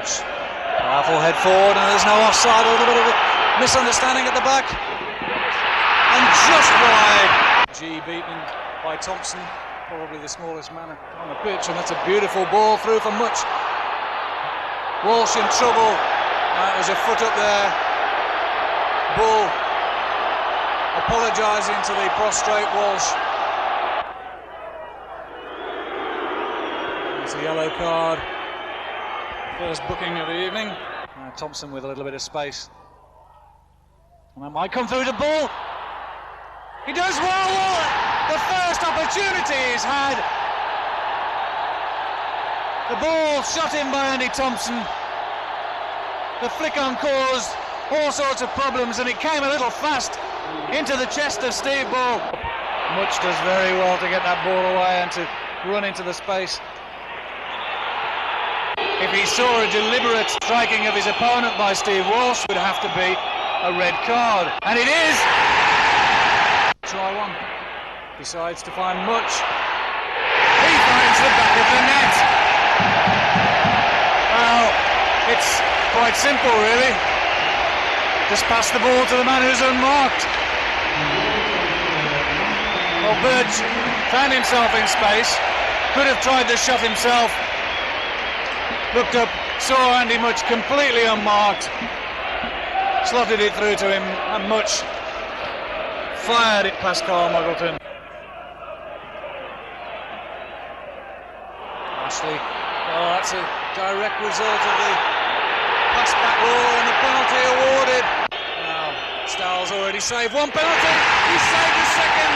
Much. Powerful head forward, and there's no offside. A little bit of a misunderstanding at the back. And just wide. G beaten by Thompson, probably the smallest man on the pitch, and that's a beautiful ball through for Mutch. Walsh in trouble. There's a foot up there. Bull apologising to the prostrate Walsh. It's a yellow card. First booking of the evening. Thompson with a little bit of space. And that might come through to Bull. He does well. The first opportunity he's had. The ball shot in by Andy Thompson. The flick on caused all sorts of problems, and it came a little fast into the chest of Steve Ball. Mutch does very well to get that ball away and to run into the space. If he saw a deliberate striking of his opponent by Steve Walsh, it would have to be a red card. And it is! Try one. Decides to find Mutch. He finds the back of the net. Well, it's quite simple, really. Just pass the ball to the man who's unmarked. Well, Birch found himself in space. Could have tried the shot himself. Looked up, saw Andy Mutch completely unmarked, slotted it through to him, and Mutch fired it past Carl Muggleton. Ashley, oh, that's a direct result of the pass-back rule and the penalty awarded. Now, Stowell's already saved one penalty, he saved the second.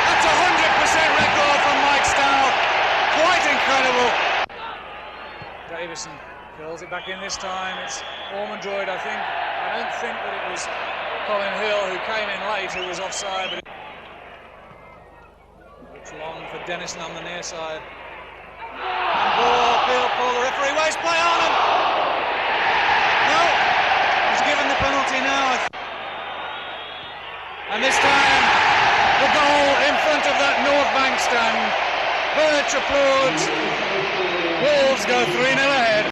That's a 100% record from Mike Stowell, quite incredible. Davison curls it back in this time. It's Ormondroyd, I think. I don't think that it was Colin Hill who came in late who was offside, but it's long for Dennison on the near side. And Paul, the referee, waste play on him. No, he's given the penalty now. And this time, the goal in front of that North Bank stand. Birch applauds. Wolves go 3-0 ahead.